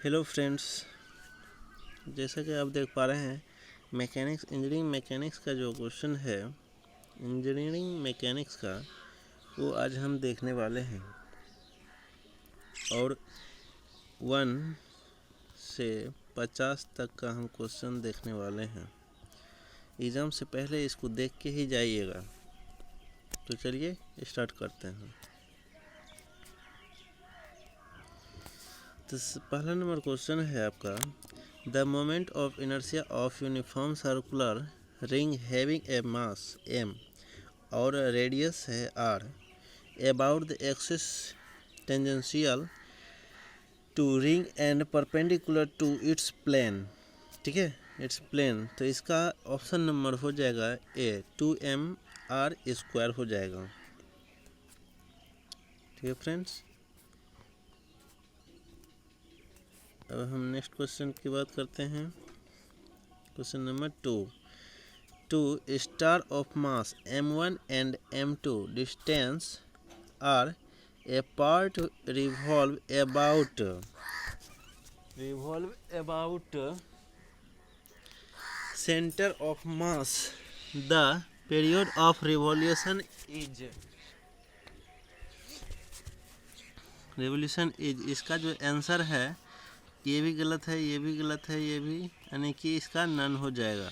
Hello friends, जैसा कि आप देख पा रहे हैं इंजीनियरिंग मैकेनिक्स का जो क्वेश्चन है इंजीनियरिंग मैकेनिक्स का वो आज हम देखने वाले हैं और 1 से 50 तक का हम क्वेश्चन देखने वाले हैं। एग्ज़ाम से पहले इसको देख के ही जाइएगा। तो चलिए स्टार्ट करते हैं। तो पहला नंबर क्वेश्चन है आपका, the moment of inertia of uniform circular ring having a mass m और रेडियस है r about the axis tangential to ring and perpendicular to its plane. ठीक है, इट्स प्लेन। तो इसका ऑप्शन नंबर हो जाएगा ए 2mr² हो जाएगा। ठीक है फ्रेंड्स, अब हम नेक्स्ट क्वेश्चन की बात करते हैं। Question number 2 star of mass m1 and m2 distance R apart revolve about center of mass. The period of revolution is इसका जो आंसर है ये भी गलत है, ये भी गलत है, ये भी, यानी कि इसका नन हो जाएगा।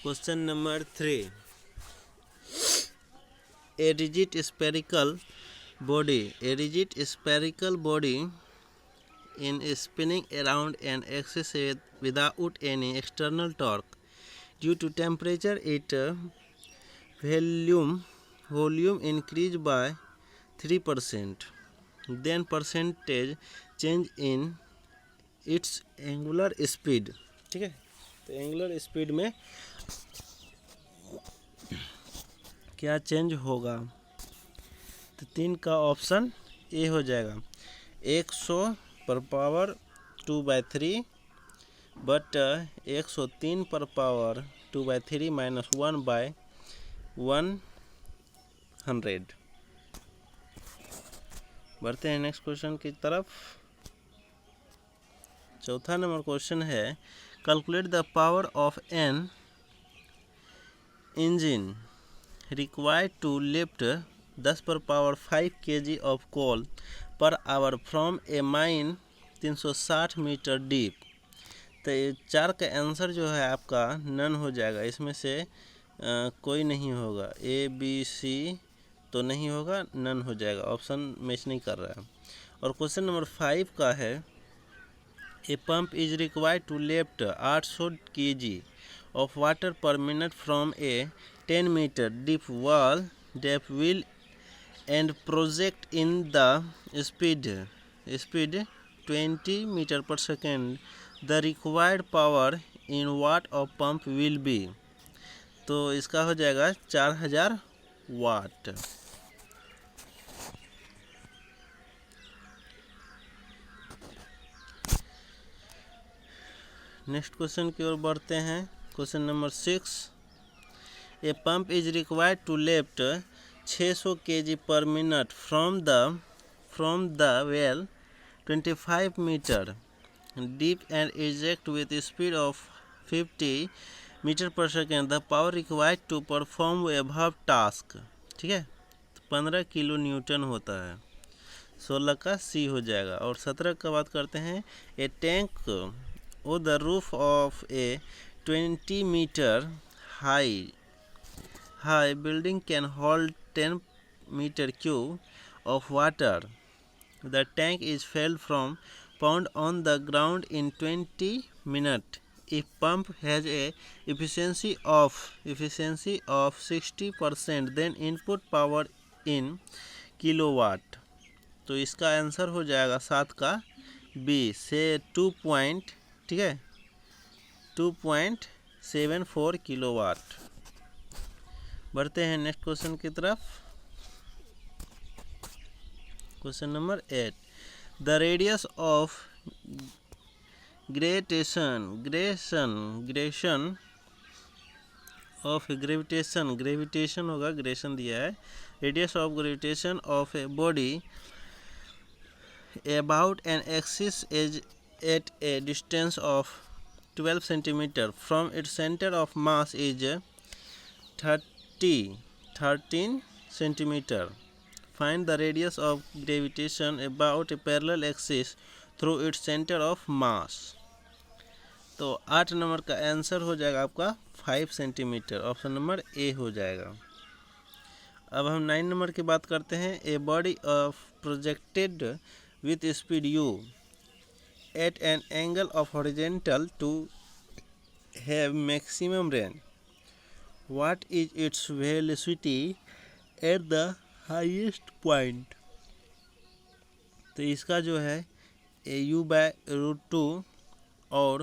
Question number 3, a rigid spherical body in spinning around an axis without any external torque due to temperature its volume increased by 3%, then percentage change in its angular speed। ठीक है, तो एंगुलर स्पीड में क्या change होगा? तो 3 का option A हो जाएगा। 100 पर पावर 2/3 बट 103 पर पावर 2/3 माइनस 1/100। बढ़ते हैं नेक्स्ट क्वेश्चन की तरफ। चौथा नंबर क्वेश्चन है, calculate the power of an engine required to lift 10 पर पावर 5 kg of coal per hour from a mine 360 metre deep. तो 4 का आंसर जो है आपका नन हो जाएगा। इसमें से कोई नहीं होगा, ए बी सी तो नहीं होगा, नन हो जाएगा। ऑप्शन मैच नहीं कर रहा है। और क्वेश्चन नंबर 5 का है, a pump is required to lift 800 kg of water per minute from a 10 meter deep well and project in the speed 20 meter per second. The required power in watt of pump will be। तो इसका हो जाएगा 4000 वाट। Next question की ओर बढ़ते हैं। Question number 6, a pump is required to lift 600 kg per minute from the well 25 metre deep and eject with speed of 50 metre per second. The power required to perform above task. ठीक है, तो 15 kilo Newton होता है। 16 का सी हो जाएगा। और 17 का बात करते हैं, ए tank or the roof of a 20 meter high building can hold 10 meter cube of water. The tank is filled from pound on the ground in 20 minutes. If pump has a efficiency of 60%, then input power in kilowatt। तो इसका answer हो जाएगा 7 का B से 2.74 kilowatt. बढ़ते हैं next question की तरफ। Question number 8, the radius of ग्रेटेशन of gravitation, gravitation होगा, ग्रेविटेशन दिया है, radius of gravitation of a body about an axis is at a distance of 12 centimeter from its center of mass is 13 centimeter. Find the radius of gravitation about a parallel axis through its center of mass. तो 8 number का answer हो जाएगा आपका 5 centimetre, option number A हो जाएगा। अब हम 9 number की बात करते हैं। A body of projected with speed u at an angle of horizontal to have maximum range. What is its velocity at the highest point? तो इसका जो है u/√2 और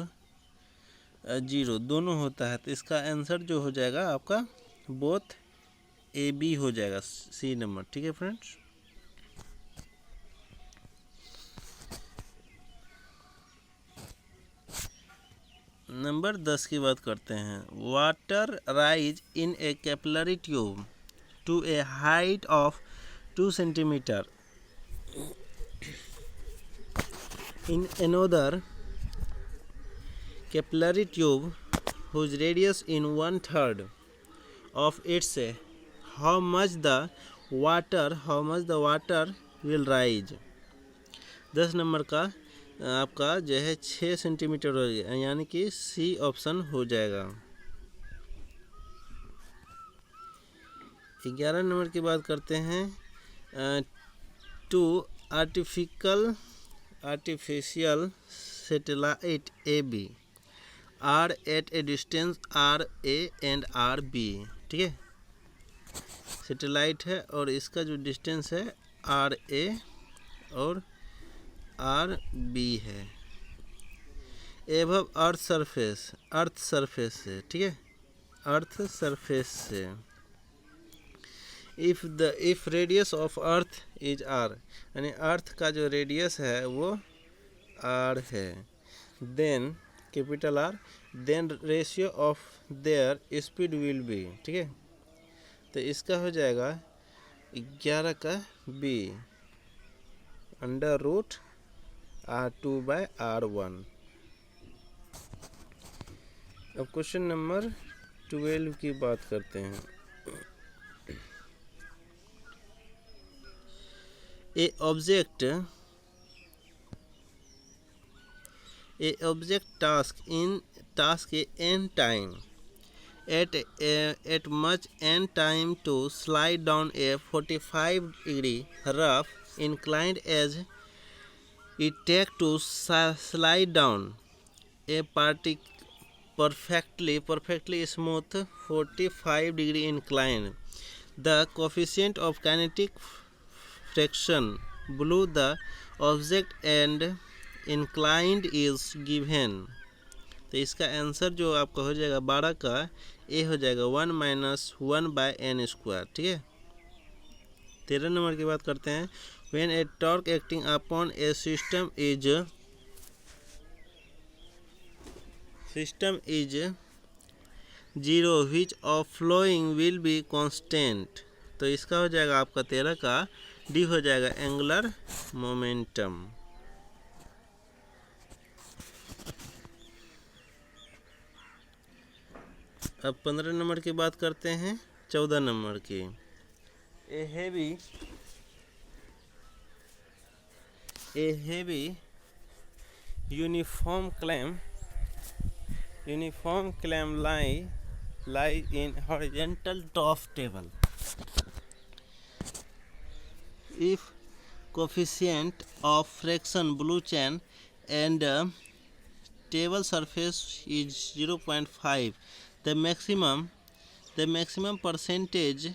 0 दोनों होता है, तो इसका आंसर जो हो जाएगा आपका बोथ ए बी हो जाएगा, सी नंबर। ठीक है फ्रेंड्स। नंबर 10 की बात करते हैं। Water rise in a capillary tube to a height of 2 centimetre in another capillary tube whose radius in 1/3 of its how much the water will rise। 10 number का आपका जो है 6 सेंटीमीटर हो गया, यानी कि सी ऑप्शन हो जाएगा। 11 नंबर की बात करते हैं। Two artificial satellite A B are at a distance R A and R B. ठीक है, सैटेलाइट है और इसका जो डिस्टेंस है आर ए और आर बी है, एबव अर्थ सरफेस से। ठीक है, अर्थ सरफेस से। If radius of earth is R, यानी अर्थ का जो रेडियस है वो आर है, then capital R, then ratio of their speed will be. ठीक है, तो इसका हो जाएगा 11 का बी √R2/R1। अब क्वेश्चन नंबर 12 की बात करते हैं। ए object task n time at much n time to slide down a 45-degree rough inclined as it take to slide down a perfectly smooth 45-degree incline. The coefficient of kinetic friction below the object and inclined is given। तो इसका answer जो आपका हो जाएगा 12 का ए हो जाएगा 1 - 1/n²। ठीक है। 13 नंबर की बात करते हैं। When a torque acting upon a system is 0 which of flowing will be constant। तो इसका हो जाएगा आपका 13 का डी हो जाएगा एंगुलर मोमेंटम। अब 15 नंबर की बात करते हैं। 14 नंबर की, ए heavy uniform clamp lie in horizontal top table if coefficient of friction below chain and table surface is 0.5, the maximum percentage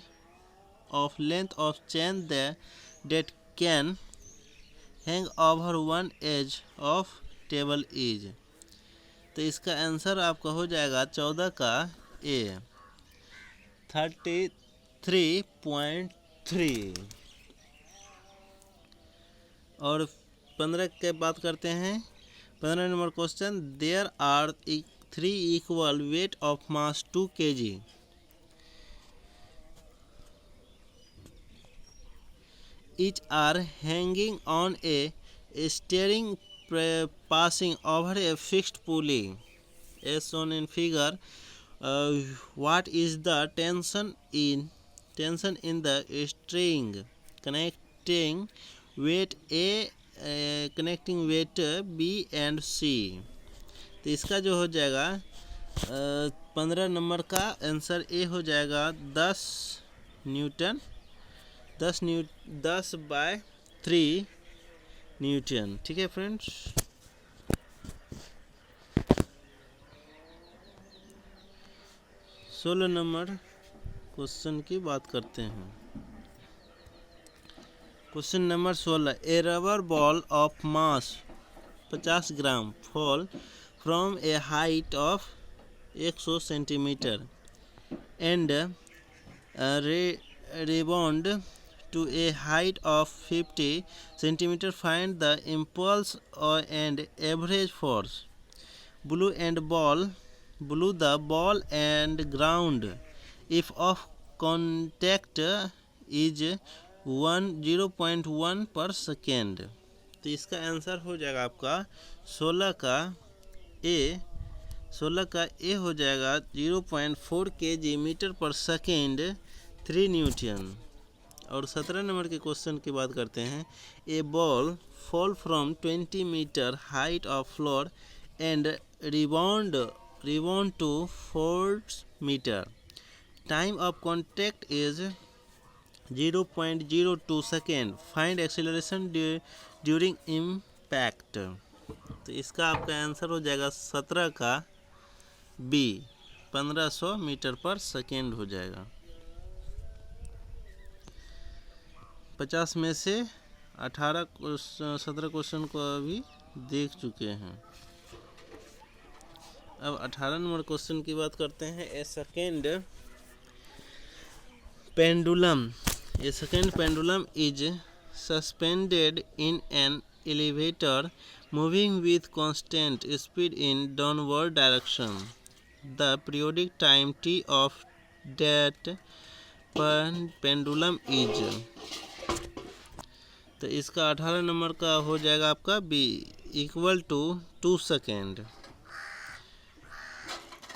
of length of chain that can hang over one edge of table is। तो इसका answer आपका हो जाएगा 14 का ए 33.3। और 15 के बात करते हैं। 15 number question, there are 3 equal weight of mass 2 kg each are hanging on a steering passing over a fixed pulley as shown in figure. What is the tension in the string connecting weight A connecting weight B and C? तो इसका जो हो जाएगा 15 number का answer A हो जाएगा 10 Newton 10/3 Newton. ठीक है फ्रेंड्स। 16 नंबर क्वेश्चन की बात करते हैं। Question number 16, A rubber ball of mass 50 gram fall from A height of 100 centimetre and rebound to a height of 50 centimeter. Find the impulse and average force. Blue the ball and ground if of contact is 0.1 per second. तो इसका answer हो जाएगा आपका 16 का ए हो जाएगा 0.4 kg metre per second 3 newton. और 17 number के क्वेश्चन की बात करते हैं। A ball fall from 20 metre height of floor and rebound to 4 metre. Time of contact is 0.02 second. Find acceleration during impact. तो इसका आपका आंसर हो जाएगा 17 का बी 1500 मीटर पर सेकेंड हो जाएगा। 50 में से 17 क्वेश्चन को अभी देख चुके हैं। अब 18 नंबर क्वेश्चन की बात करते हैं। A second pendulum is suspended in an elevator moving with constant speed in downward direction. The periodic time T of that pendulum is. तो इसका 18 नंबर का हो जाएगा आपका बी इक्वल टू 2 सेकेंड।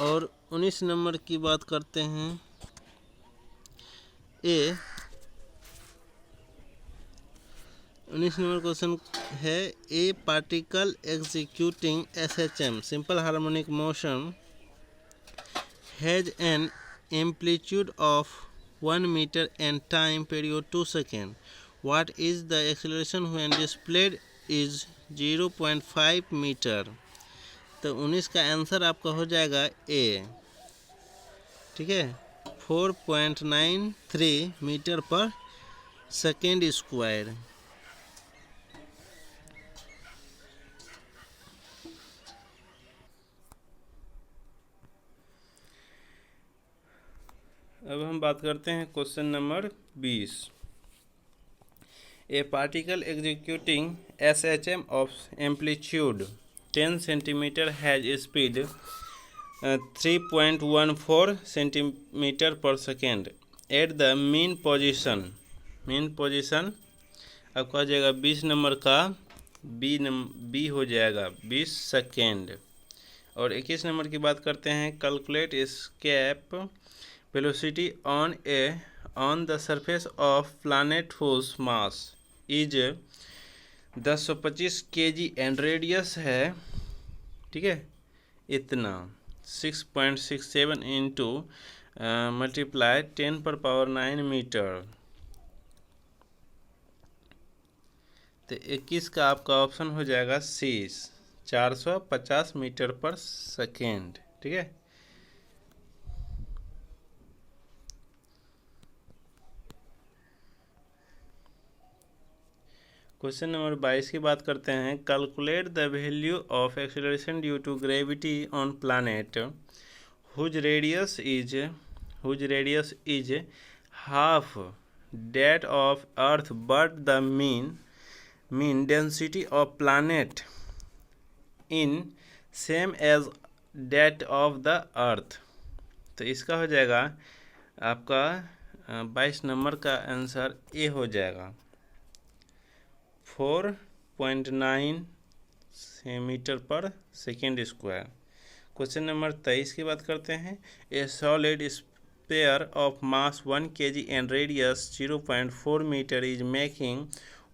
और 19 नंबर की बात करते हैं। 19 नंबर क्वेश्चन है। A particle executing SHM simple harmonic motion has an amplitude of 1 metre and time period 2 second. What is the acceleration when displayed is 0.5 metre. तो 19 का answer आपका हो जाएगा ए। ठीक है 4.93 मीटर पर सेकेंड स्क्वायर। अब हम बात करते हैं question number 20। A particle executing SHM of amplitude 10 cm has speed 3.14 cm per second at the mean position आपका हो जाएगा 20 नंबर का बी हो जाएगा 20 सेकेंड। और 21 नंबर की बात करते हैं। Calculate escape velocity on the surface of planet whose mass is 1025 kg and radius है। ठीक है इतना 6.67 इंटू मल्टीप्लाई 10⁻⁹ मीटर। तो 21 का आपका ऑप्शन हो जाएगा सी 450 मीटर पर सेकेंड। ठीक है। क्वेश्चन नंबर 22 की बात करते हैं। Calculate the value of acceleration due to gravity on planet whose radius is half that of earth but the mean density of planet in same as that of the earth. तो इसका हो जाएगा आपका 22 number का answer A हो जाएगा। 4.9 metre per second square. Question number 23 की बात करते हैं। A solid sphere of mass 1 kg and radius 0.4 metre is making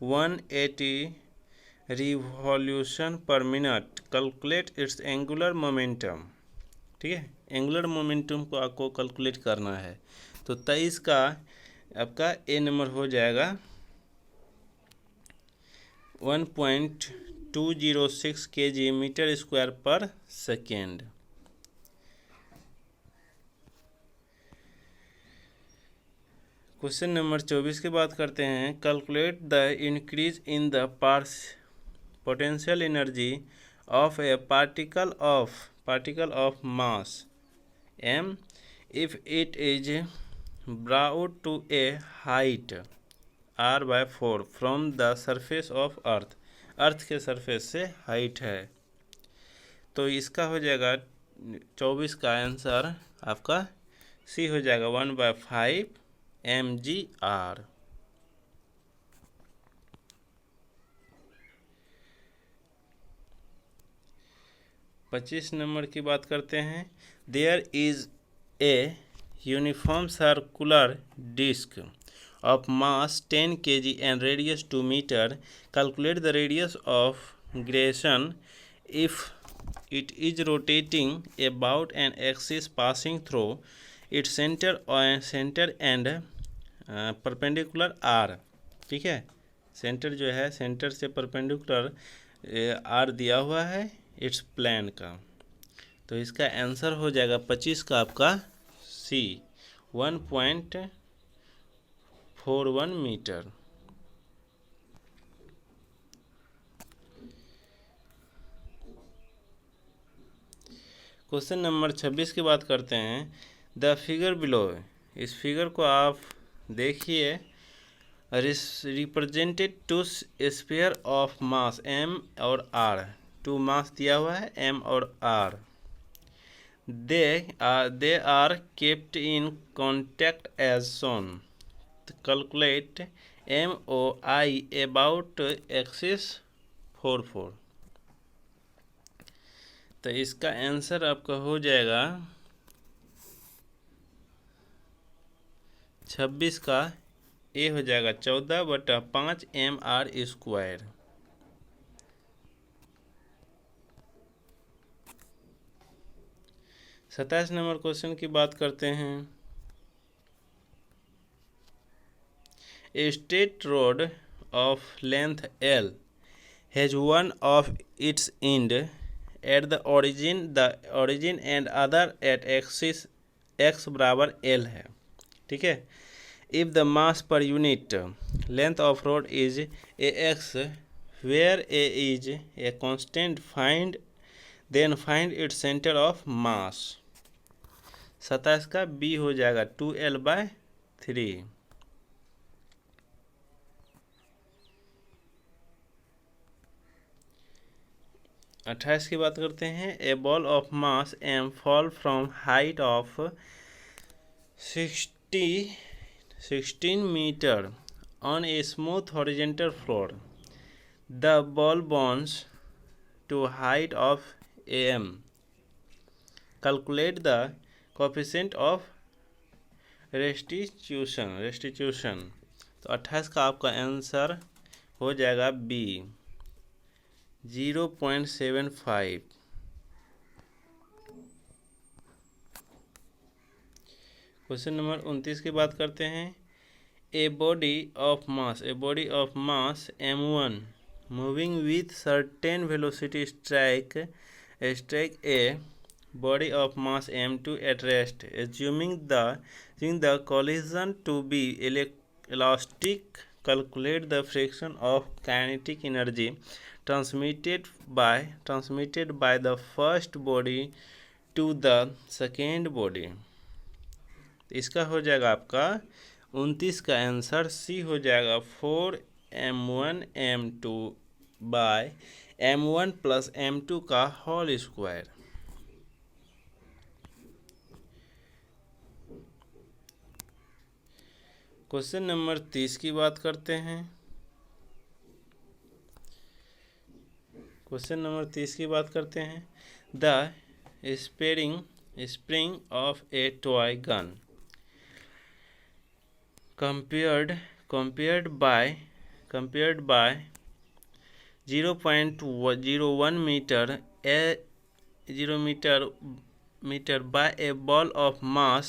180 revolution per minute, calculate its angular momentum. ठीक है, एंगुलर मोमेंटम को आपको कैलकुलेट करना है। तो 23 का आपका ए नंबर हो जाएगा 1.206 kg मीटर स्क्वायर पर सेकेंड। क्वेश्चन नंबर 24 की बात करते हैं। Calculate the increase in the potential energy of A particle of mass m if it is brought to a height r/4 from the surface of earth। अर्थ के surface से height है। तो इसका हो जाएगा 24 का आंसर आपका सी हो जाएगा 1/5 mgr। पच्चीस नंबर की बात करते हैं। There is a uniform circular disc of mass 10 kg and radius 2 meter. Calculate the radius of gyration if it is rotating about an axis passing through its center and perpendicular r। ठीक है, centre जो है centre से perpendicular r दिया हुआ है it's plane का। तो इसका आंसर हो जाएगा 25 का आपका सी 1.41 मीटर। क्वेश्चन नंबर 26 की बात करते हैं। द फिगर बिलो, इस फिगर को आप देखिए। Represented two sphere of mass m और r, टू मास दिया हुआ है m और r। They are kept in contact as shown. Calculate MOI about axis 44। तो इसका आंसर आपका हो जाएगा 26 का ए हो जाएगा 14/5 mr²। 27 नंबर क्वेश्चन की बात करते हैं। A straight rod of length L has one of its end at the origin and other at axis x बराबर L है। ठीक है, if the mass per unit length of rod is ax where a is a constant, then find its center of mass। 27 का B हो जाएगा 2L/3। 28 की बात करते हैं। A ball of mass m fall from height of 16 metre on a smooth horizontal floor. The ball bounce to height of am। Calculate the coefficient of restitution. तो 28 का आपका आंसर हो जाएगा बी 0.75। क्वेश्चन नंबर 29 की बात करते हैं। A body of mass m1 moving with certain velocity strike a body of mass m2 at rest, assuming the collision to be elastic. Calculate the fraction of kinetic energy transmitted by the first body to the second body। इसका हो जाएगा आपका 29 का answer C हो जाएगा 4m1 m2 by m1 plus m2 का whole square. Question number 30 की बात करते हैं। क्वेश्चन नंबर 30 की बात करते हैं। The spring of A toy gun compared by 0.01 meter by a ball of mass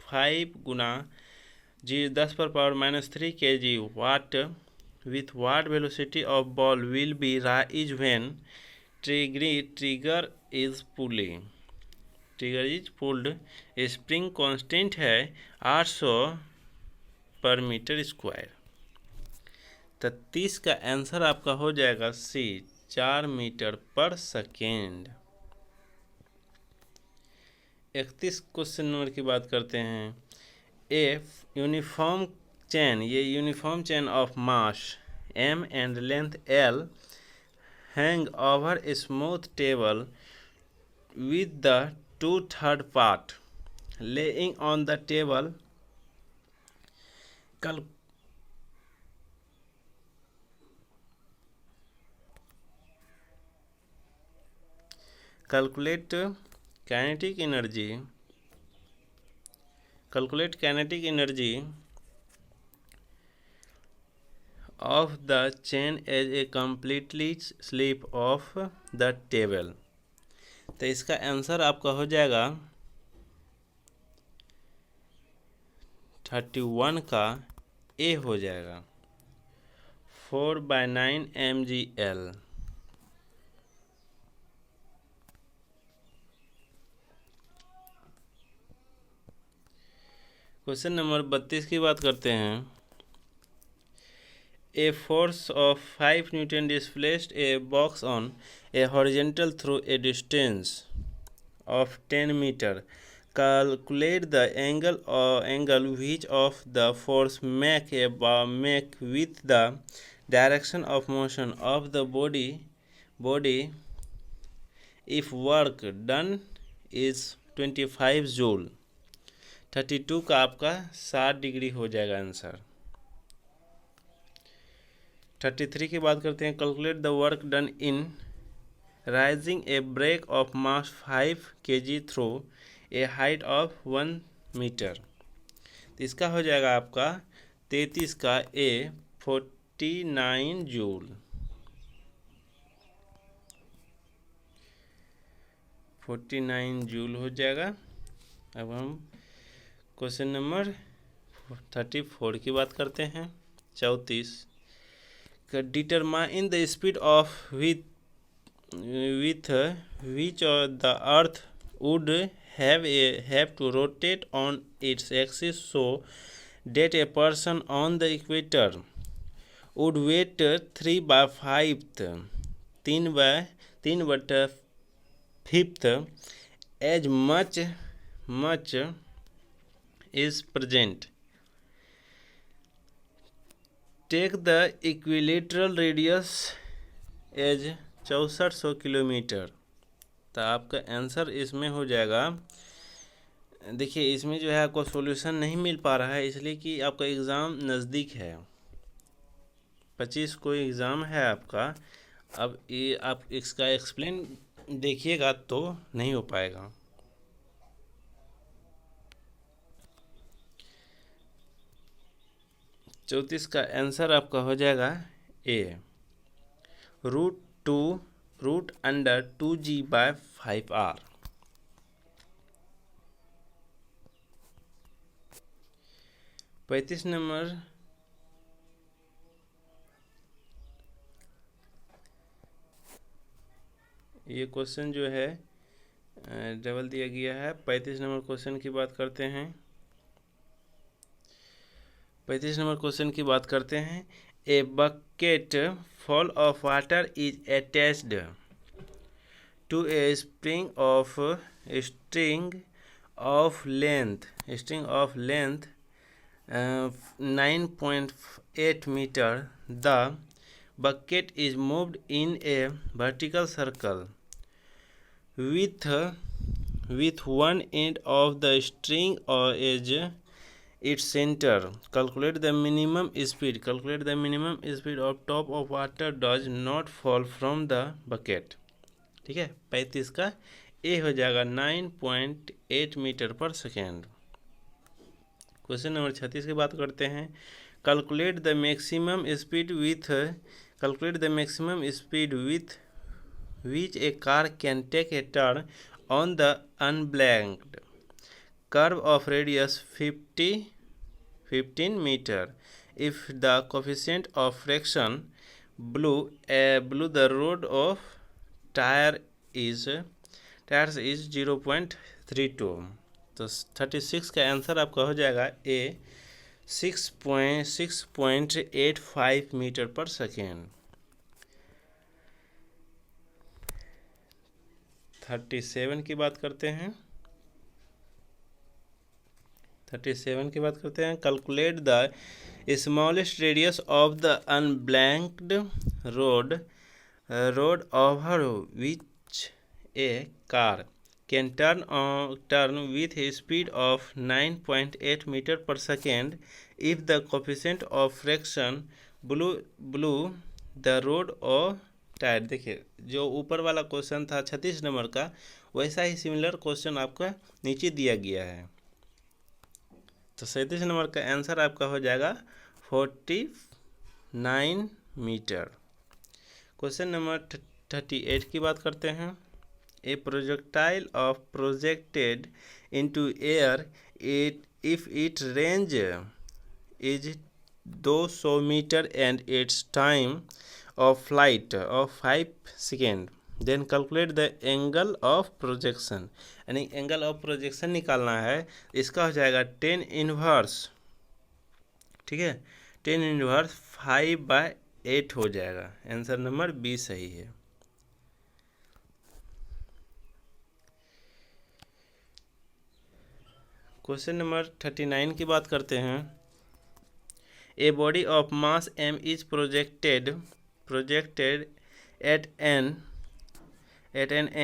5 Guna 10⁻³ kg with what velocity of ball will be rise when trigger is pulled। Spring constant है 800 पर metre square. तो 30 का answer आपका हो जाएगा सी 4 metre per second. 31 question number की बात करते हैं। A uniform chain of mass m and length L hang over a smooth table with the 2/3 part laying on the table। Calculate kinetic energy of the chain as a completely slip of the table। तो इसका answer आपका हो जाएगा 31 का ए हो जाएगा 4/9 mgl। Question number 32 की बात करते हैं। A force of 5 Newton displaced a box on a horizontal through a distance of 10 meter। Calculate the angle which of the force make with the direction of motion of the body if work done is 25 joule. 32 का आपका 60 degree हो जाएगा answer. 33 की बात करते हैं। Calculate the work done in raising a brake of mass 5 kg through a height of 1 metre. तो इसका हो जाएगा आपका 33 का ए 49 जूल। 49 जूल हो जाएगा। अब हम क्वेश्चन नंबर 34 की बात करते हैं। 34 determine the speed of with which the earth would have to rotate on its axis so that a person on the equator would wait 3/5 as much is present। Take the equilateral radius as 6400 kilometre. तो आपका answer इसमें हो जाएगा। देखिए इसमें जो है आपको सॉल्यूशन नहीं मिल पा रहा है इसलिए कि आपका एग्ज़ाम नज़दीक है। 25 को एग्ज़ाम है आपका। अब ये आप इसका एक्सप्लेन देखिएगा तो नहीं हो पाएगा। चौंतीस का आंसर आपका हो जाएगा ए √2g/5r। 35 नंबर ये क्वेश्चन जो है डबल दिया गया है। 35 नंबर क्वेश्चन की बात करते हैं। 35 नंबर क्वेश्चन की बात करते हैं। A bucket fall of water is attached to a spring of length 9.8 metre. The bucket is moved in a vertical circle with one end of the string or edge its center. Calculate the minimum speed. Calculate the minimum speed of top of water does not fall from the bucket. ठीक है, 35 का ए हो जाएगा 9.8 metre per second. Question number 36 की बात करते हैं। Calculate the maximum speed with which a car can take a turn on the unblanked curve of radius 15 meter if the coefficient of friction below the road of tires is 0.32। तो 36 का answer आपका हो जाएगा ए 6.85 metre per second. 37 की बात करते हैं। Calculate the smallest radius of the unbanked road over which a car can turn with a speed of 9.8 metre per second if the coefficient of friction blue the road of tyre. देखिए, जो ऊपर वाला question था 36 number का, वैसा ही similar question आपका नीचे दिया गया है। तो 37 नंबर का आंसर आपका हो जाएगा 49 मीटर। क्वेश्चन नंबर 38 की बात करते हैं। A projectile of projected into air if it range is 200 metre and its time of flight of 5 seconds, then calculate the angle of projection। यानी एंगल ऑफ प्रोजेक्शन निकालना है। इसका हो जाएगा 10 इनवर्स, ठीक है, 10 इनवर्स 5/8 हो जाएगा। आंसर नंबर बी सही है। क्वेश्चन नंबर 39 की बात करते हैं। A body of mass m is projected at an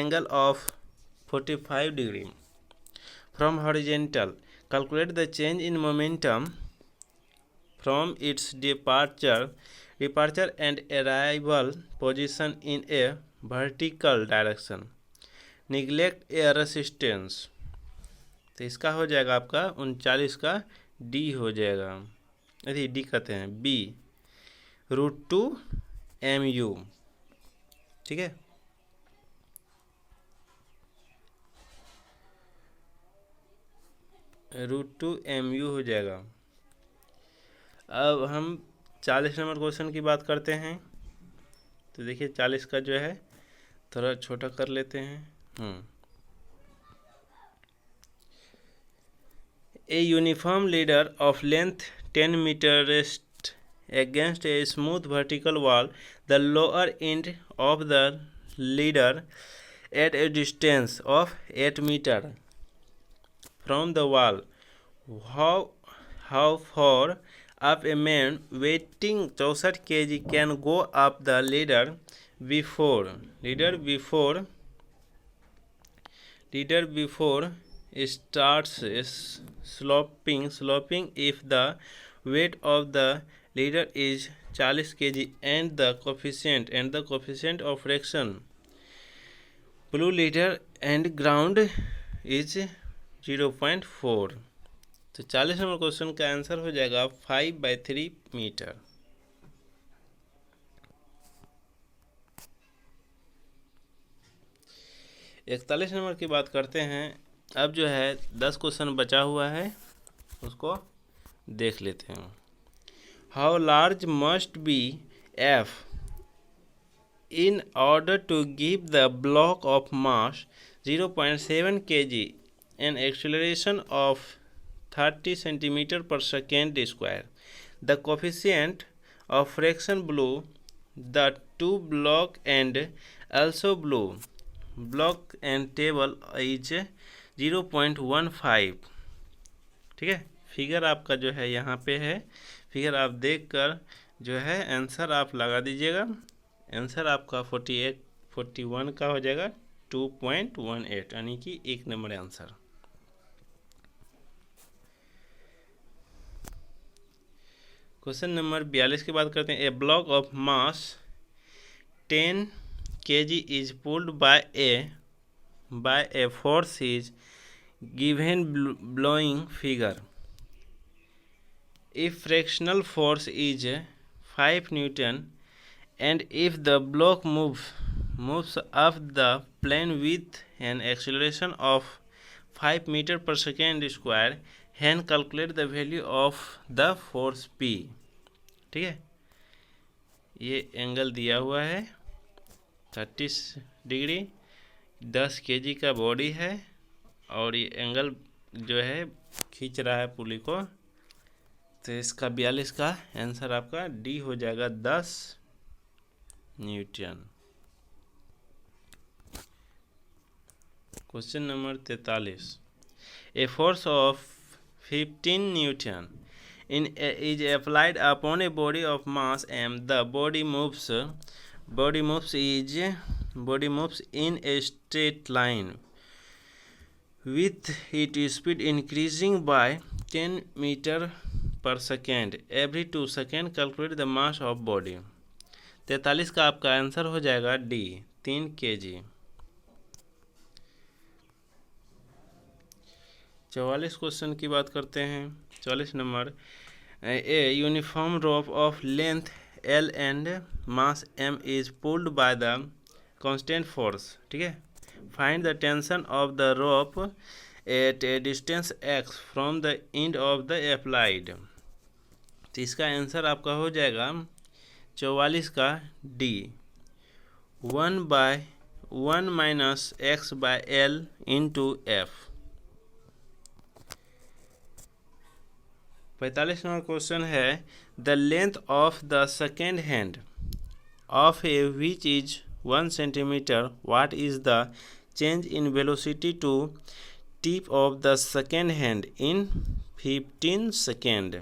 angle of 45 degree from horizontal. Calculate the change in momentum from its departure and arrival position in a vertical direction. Neglect air resistance। तो इसका हो जाएगा आपका 39 का D हो जाएगा। अरे D कहते हैं बी √2 mu, ठीक है। √2 mu हो जाएगा। अब हम 40 नंबर क्वेश्चन की बात करते हैं। तो देखिए 40 का जो है थोड़ा छोटा कर लेते हैं। A uniform leader of length 10 metre rest against a smooth vertical wall, the lower end of the leader at a distance of 8 meter from the wall. How far up a man weighing 64 kg can go up the ladder before starts sloping if the weight of the leader is 40 kg and the coefficient of friction below leader and ground is 0.4। तो 40 number question का answer हो जाएगा 5/3 metre. इकतालीस number की बात करते हैं। अब जो है 10 क्वेश्चन बचा हुआ है, उसको देख लेते हैं। How large must be F in order to give the block of mass 0.7 kg an acceleration of 30 centimeter per second square? The coefficient of friction below the two block and also below block and table is 0.15। ठीक है, figure आपका जो है यहाँ पे है। Figure आप देखकर जो है आंसर आप लगा दीजिएगा। आंसर आपका 41 का हो जाएगा 2.18, यानी कि 1 नंबर आंसर। क्वेश्चन नंबर 42 की बात करते हैं। A block of mass 10 kg is pulled by a force is given blowing figure. If frictional force is 5 Newton and if the block moves up the plane with an acceleration of 5 meter per second square, then calculate the value of the force P। ठीक है, ये angle दिया हुआ है 30 degree, 10 kg का body है और ये एंगल जो है खींच रहा है पुली को। तो इसका 42 का आंसर आपका डी हो जाएगा 10 Newton. Question number 43। A force of 15 Newton is applied upon a body of mass m। The body moves in a straight line with its speed increasing by 10 meter per second every 2 seconds। Calculate the mass of body. 43 का आपका answer हो जाएगा D 3 kg। 44 question की बात करते हैं। 44 number. A uniform rope of length L and mass M is pulled by the constant force. ठीक है, find the tension of the rope at a distance x from the end of the applied. तो इसका answer आपका हो जाएगा 44 का D 1/1 minus x by L into F। 45 number question है। The length of the second hand of a watch is 1 centimetre, what is the change in velocity to tip of the second hand in 15 second.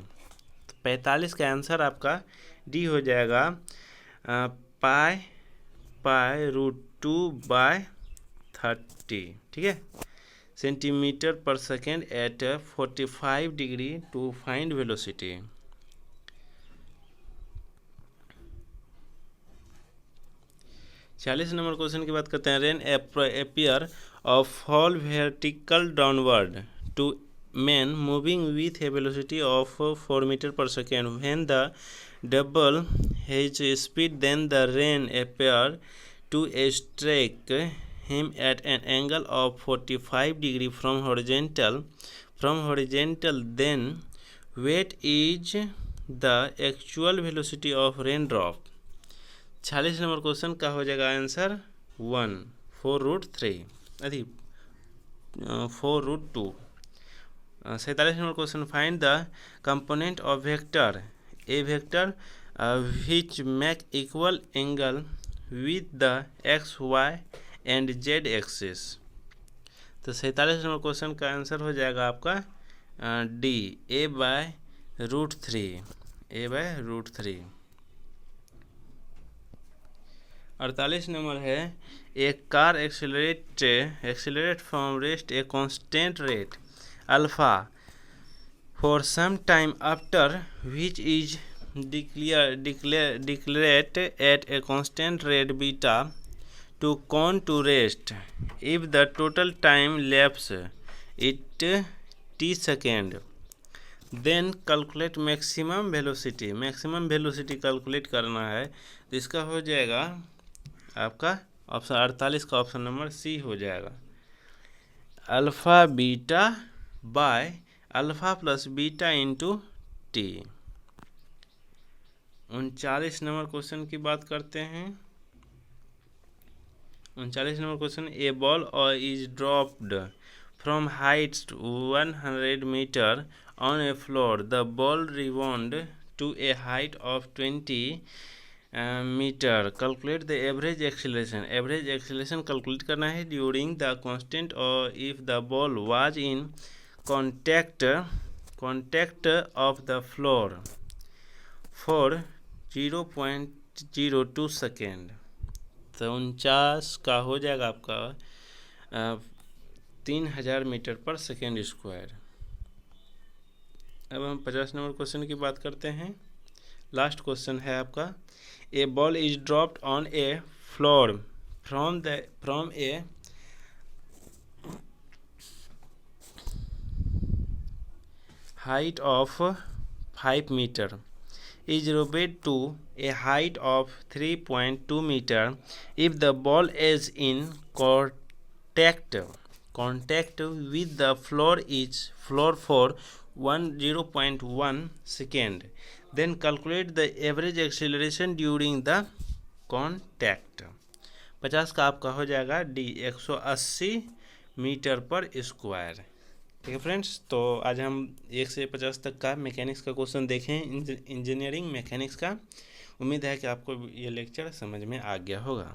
45 का answer आपका D हो जाएगा π√2/30। ठीक है, centimetre per second at 45 degree to find velocity. 40 number question की बात करते हैं। Rain appear of fall vertical downward to man moving with a velocity of 4 meter per second। When the double his speed, then the rain appear to strike him at an angle of 45 degree from horizontal। Then what is the actual velocity of raindrop। 46 number question का हो जाएगा answer 4√3 अधिक 4√2। 47 number question. Find the component of vector A vector which make equal angle with the x y and z axis. तो 47 number question का answer हो जाएगा आपका D a/√3। 48 number है। एक car accelerate from rest a constant rate alpha for some time after which is decelerate at a constant rate beta to come to rest if the total time lapse it t second। then calculate maximum velocity। Calculate करना है तो इसका हो जाएगा आपका option 48 का option number C हो जाएगा। Alpha beta by alpha plus beta into T. 39 number question की बात करते हैं। 39 number question. A ball is dropped from height 100 metre on a floor. The ball rebound to a height of 20 metre. Calculate the average acceleration calculate करना है during the constant और if the ball was in contact of the floor for 0.02 second. तो 49 का हो जाएगा आपका 3000 metre per second square. अब हम 50 नंबर क्वेश्चन की बात करते हैं। लास्ट क्वेश्चन है आपका, a ball is dropped on a floor from a height of 5 meter is rolled to a height of 3.2 meter if the ball is in contact with the floor for 0.1 second, then calculate the average acceleration during the contact। 50 का आपका हो जाएगा D 180 metre पर square. ठीक है friends, तो आज हम 1 से 50 तक का मैकेनिक्स का क्वेश्चन देखें, इंजीनियरिंग मैकेनिक्स का। उम्मीद है कि आपको ये लेक्चर समझ में आ गया होगा।